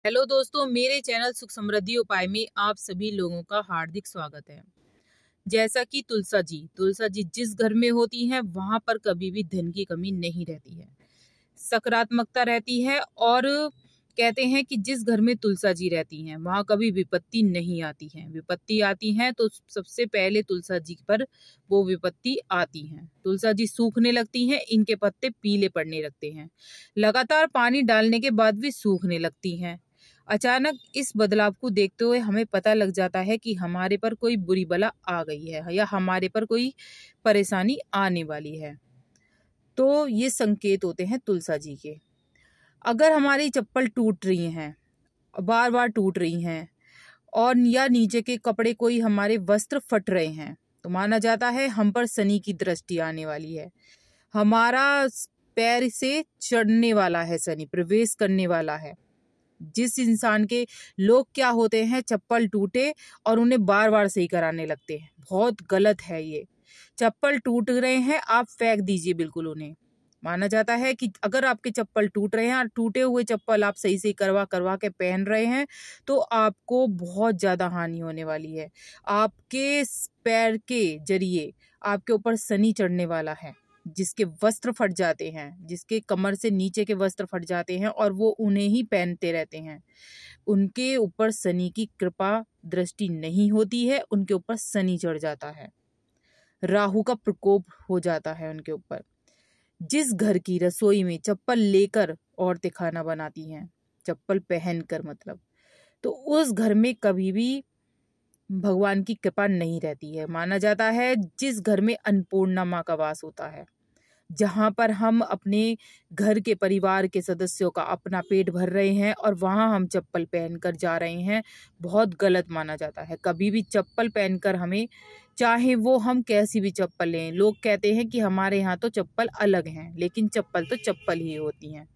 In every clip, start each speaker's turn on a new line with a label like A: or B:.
A: Hello दोस्तों, मेरे channel सुख समृद्धि उपाय में आप सभी लोगों का हार्दिक स्वागत है। जैसा कि तुलसा जी जिस घर में होती हैं वहां पर कभी भी धन की कमी नहीं रहती है, सकारात्मकता रहती है। और कहते हैं कि जिस घर में तुलसा जी रहती हैं वहां कभी विपत्ति नहीं आती है। विपत्ति आती है तो सबसे पहले तुलसा जी पर वो विपत्ति आती है। तुलसा जी सूखने लगती हैं, इनके पत्ते पीले पड़ने लगते हैं, लगातार पानी डालने के बाद भी सूखने लगती हैं। अचानक इस बदलाव को देखते हुए हमें पता लग जाता है कि हमारे पर कोई बुरी बला आ गई है या हमारे पर कोई परेशानी आने वाली है। तो ये संकेत होते हैं तुलसा जी के। अगर हमारी चप्पल टूट रही हैं, बार बार टूट रही हैं, और या नीचे के कपड़े कोई हमारे वस्त्र फट रहे हैं, तो माना जाता है हम पर शनि की दृष्टि आने वाली है। हमारा पैर से चढ़ने वाला है, शनि प्रवेश करने वाला है। जिस इंसान के लोग क्या होते हैं, चप्पल टूटे और उन्हें बार बार सही कराने लगते हैं। बहुत गलत है ये। चप्पल टूट रहे हैं, आप फेंक दीजिए बिल्कुल उन्हें। माना जाता है कि अगर आपके चप्पल टूट रहे हैं और टूटे हुए चप्पल आप सही से करवा करवा के पहन रहे हैं तो आपको बहुत ज्यादा हानि होने वाली है। आपके पैर के जरिए आपके ऊपर शनि चढ़ने वाला है। जिसके वस्त्र फट जाते हैं, जिसके कमर से नीचे के वस्त्र फट जाते हैं और वो उन्हें ही पहनते रहते हैं, उनके ऊपर शनि की कृपा दृष्टि नहीं होती है, उनके ऊपर शनि चढ़ जाता है, राहु का प्रकोप हो जाता है उनके ऊपर। जिस घर की रसोई में चप्पल लेकर औरतें खाना बनाती हैं, चप्पल पहनकर मतलब, तो उस घर में कभी भी भगवान की कृपा नहीं रहती है। माना जाता है जिस घर में अन्नपूर्णा माँ का वास होता है, जहां पर हम अपने घर के परिवार के सदस्यों का अपना पेट भर रहे हैं और वहां हम चप्पल पहनकर जा रहे हैं, बहुत गलत माना जाता है। कभी भी चप्पल पहनकर हमें, चाहे वो हम कैसी भी चप्पल लें, लोग कहते हैं कि हमारे यहाँ तो चप्पल अलग हैं, लेकिन चप्पल तो चप्पल ही होती हैं।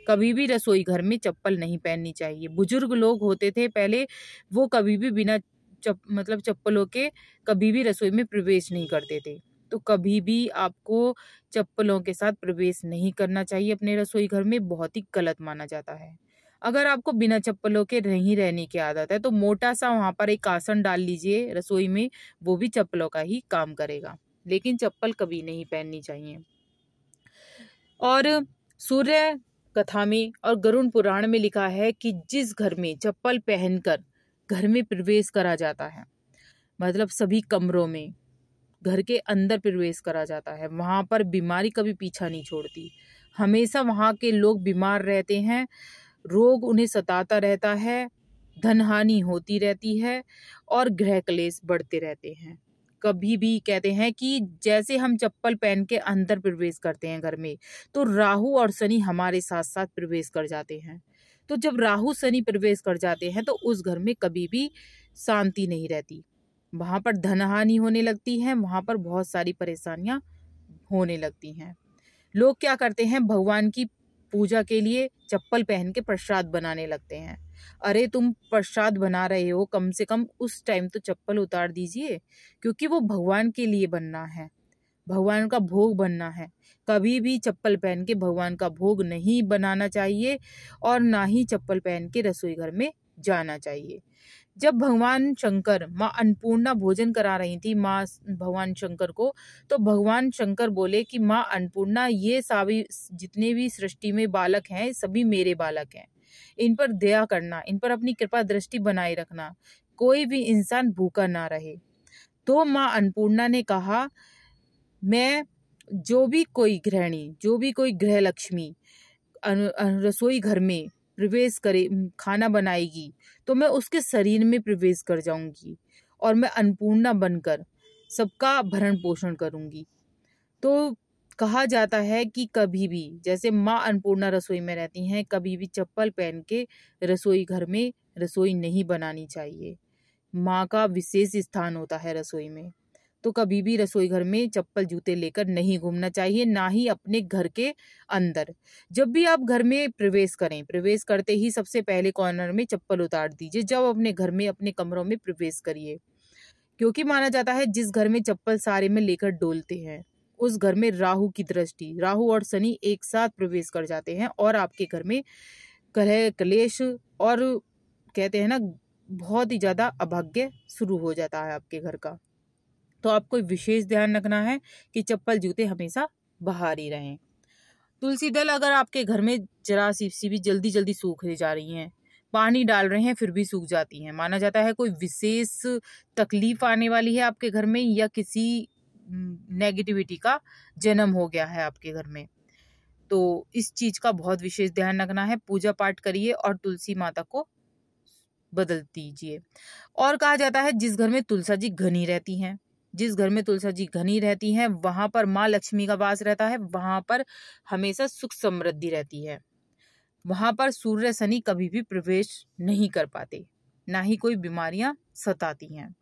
A: कभी भी रसोई घर में चप्पल नहीं पहननी चाहिए। बुजुर्ग लोग होते थे पहले, वो कभी भी बिना चप्पलों के कभी भी रसोई में प्रवेश नहीं करते थे। तो कभी भी आपको चप्पलों के साथ प्रवेश नहीं करना चाहिए अपने रसोई घर में, बहुत ही गलत माना जाता है। अगर आपको बिना चप्पलों के नहीं रहने की आदत है तो मोटा सा वहां पर एक आसन डाल लीजिए रसोई में, वो भी चप्पलों का ही काम करेगा, लेकिन चप्पल कभी नहीं पहननी चाहिए। और सूर्य कथा में और गरुड़ पुराण में लिखा है कि जिस घर में चप्पल पहनकर घर में प्रवेश करा जाता है, मतलब सभी कमरों में घर के अंदर प्रवेश करा जाता है, वहां पर बीमारी कभी पीछा नहीं छोड़ती। हमेशा वहां के लोग बीमार रहते हैं, रोग उन्हें सताता रहता है, धन हानि होती रहती है और गृह क्लेश बढ़ते रहते हैं। कभी भी कहते हैं कि जैसे हम चप्पल पहन के अंदर प्रवेश करते हैं घर में, तो राहु और शनि हमारे साथ साथ प्रवेश कर जाते हैं। तो जब राहु शनि प्रवेश कर जाते हैं तो उस घर में कभी भी शांति नहीं रहती, वहां पर धन हानि होने लगती है, वहां पर बहुत सारी परेशानियां होने लगती हैं। लोग क्या करते हैं, भगवान की पूजा के लिए चप्पल पहन के प्रसाद बनाने लगते हैं। अरे तुम प्रसाद बना रहे हो, कम से कम उस टाइम तो चप्पल उतार दीजिए, क्योंकि वो भगवान के लिए बनना है, भगवान का भोग बनना है। कभी भी चप्पल पहन के भगवान का भोग नहीं बनाना चाहिए और ना ही चप्पल पहन के रसोई घर में जाना चाहिए। जब भगवान शंकर माँ अन्नपूर्णा भोजन करा रही थी माँ भगवान शंकर को, तो भगवान शंकर बोले कि माँ अन्नपूर्णा, ये सभी जितने भी सृष्टि में बालक हैं सभी मेरे बालक हैं, इन पर दया करना, इन पर अपनी कृपा दृष्टि बनाए रखना, कोई भी इंसान भूखा ना रहे। तो माँ अन्नपूर्णा ने कहा, मैं जो भी कोई गृहिणी, जो भी कोई गृह लक्ष्मी रसोई घर में प्रवेश करे, खाना बनाएगी, तो मैं उसके शरीर में प्रवेश कर जाऊंगी और मैं अन्नपूर्णा बनकर सबका भरण पोषण करूंगी। तो कहा जाता है कि कभी भी, जैसे माँ अन्नपूर्णा रसोई में रहती हैं, कभी भी चप्पल पहन के रसोई घर में रसोई नहीं बनानी चाहिए। माँ का विशेष स्थान होता है रसोई में, तो कभी भी रसोई घर में चप्पल जूते लेकर नहीं घूमना चाहिए, ना ही अपने घर के अंदर। जब भी आप घर में प्रवेश करें, प्रवेश करते ही सबसे पहले कॉर्नर में चप्पल उतार दीजिए जब अपने घर में अपने कमरों में प्रवेश करिए, क्योंकि माना जाता है जिस घर में चप्पल सारे में लेकर डोलते हैं उस घर में राहु की दृष्टि, राहु और शनि एक साथ प्रवेश कर जाते हैं और आपके घर में कलह क्लेश और कहते हैं ना बहुत ही ज़्यादा अभाग्य शुरू हो जाता है आपके घर का। तो आपको विशेष ध्यान रखना है कि चप्पल जूते हमेशा बाहर ही रहें। तुलसी दल अगर आपके घर में जरा सी भी जल्दी जल्दी सूख जा रही हैं, पानी डाल रहे हैं फिर भी सूख जाती हैं, माना जाता है कोई विशेष तकलीफ आने वाली है आपके घर में या किसी नेगेटिविटी का जन्म हो गया है आपके घर में। तो इस चीज का बहुत विशेष ध्यान रखना है। पूजा पाठ करिए और तुलसी माता को बदल दीजिए। और कहा जाता है जिस घर में तुलसा जी घनी रहती हैं, जिस घर में तुलसा जी घनी रहती हैं वहां पर माँ लक्ष्मी का वास रहता है, वहां पर हमेशा सुख समृद्धि रहती है, वहां पर सूर्य शनि कभी भी प्रवेश नहीं कर पाते, ना ही कोई बीमारियां सताती हैं।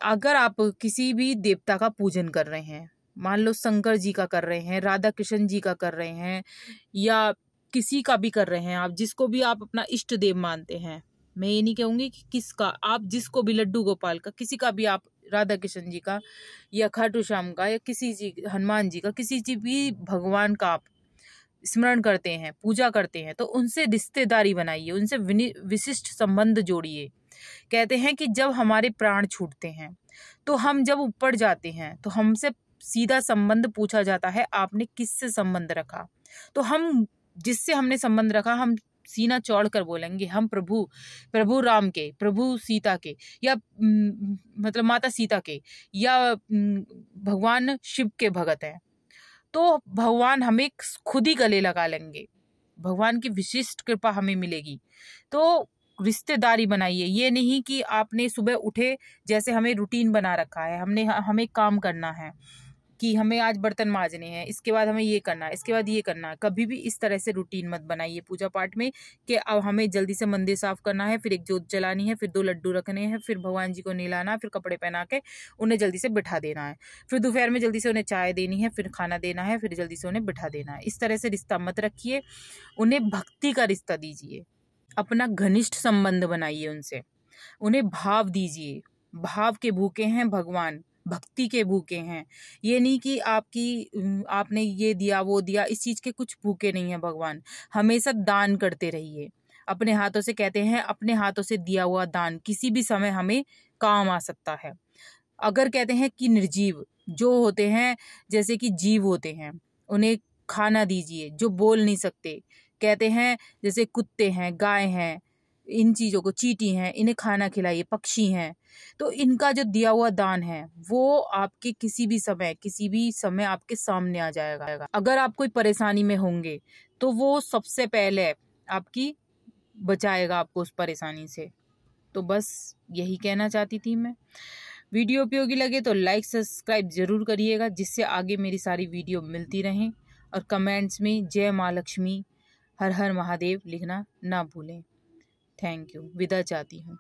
A: अगर आप किसी भी देवता का पूजन कर रहे हैं, मान लो शंकर जी का कर रहे हैं, राधा कृष्ण जी का कर रहे हैं, या किसी का भी कर रहे हैं, आप जिसको भी आप अपना इष्ट देव मानते हैं, मैं ये नहीं कहूंगी कि किसका, आप जिसको भी, लड्डू गोपाल का, किसी का भी, आप राधा कृष्ण जी का या खाटू श्याम का या किसी जी, हनुमान जी का, किसी जी भी भगवान का आप स्मरण करते हैं, पूजा करते हैं, तो उनसे रिश्तेदारी बनाइए, उनसे विशिष्ट संबंध जोड़िए। कहते हैं कि जब हमारे प्राण छूटते हैं तो हम जब ऊपर जाते हैं तो हमसे सीधा संबंध पूछा जाता है, आपने किससे संबंध रखा? तो हम जिससे हमने संबंध रखा, हम सीना चौड़ कर बोलेंगे हम प्रभु राम के, प्रभु सीता के, या मतलब माता सीता के, या भगवान शिव के भगत हैं, तो भगवान हमें खुद ही गले लगा लेंगे, भगवान की विशिष्ट कृपा हमें मिलेगी। तो रिश्तेदारी बनाइए। ये नहीं कि आपने सुबह उठे, जैसे हमें रूटीन बना रखा है, हमें काम करना है कि हमें आज बर्तन मांजने हैं, इसके बाद हमें ये करना है, इसके बाद ये करना है। कभी भी इस तरह से रूटीन मत बनाइए पूजा पाठ में कि अब हमें जल्दी से मंदिर साफ करना है, फिर एक जोत जलानी है, फिर 2 लड्डू रखने हैं, फिर भगवान जी को नहलाना, फिर कपड़े पहना के उन्हें जल्दी से बिठा देना है, फिर दोपहर में जल्दी से उन्हें चाय देनी है, फिर खाना देना है, फिर जल्दी से उन्हें बिठा देना है। इस तरह से रिश्ता मत रखिए, उन्हें भक्ति का रिश्ता दीजिए, अपना घनिष्ठ संबंध बनाइए उनसे, उन्हें भाव दीजिए। भाव के भूखे हैं भगवान, भक्ति के भूखे हैं। ये नहीं कि आपने ये दिया वो दिया, इस चीज के कुछ भूखे नहीं है भगवान। हमेशा दान करते रहिए अपने हाथों से। कहते हैं अपने हाथों से दिया हुआ दान किसी भी समय हमें काम आ सकता है। अगर कहते हैं कि निर्जीव जो होते हैं, जैसे कि जीव होते हैं, उन्हें खाना दीजिए। जो बोल नहीं सकते, कहते हैं जैसे कुत्ते हैं, गाय हैं, इन चीजों को, चींटी हैं, इन्हें खाना खिलाइए, पक्षी हैं। तो इनका जो दिया हुआ दान है वो आपके किसी भी समय आपके सामने आ जाएगा। अगर आप कोई परेशानी में होंगे तो वो सबसे पहले आपकी बचाएगा आपको उस परेशानी से। तो बस यही कहना चाहती थी मैं। वीडियो उपयोगी लगे तो लाइक सब्सक्राइब जरूर करिएगा, जिससे आगे मेरी सारी वीडियो मिलती रहें। और कमेंट्स में जय माँ लक्ष्मी, हर हर महादेव लिखना ना भूलें। Thank you. विदा चाहती हूँ।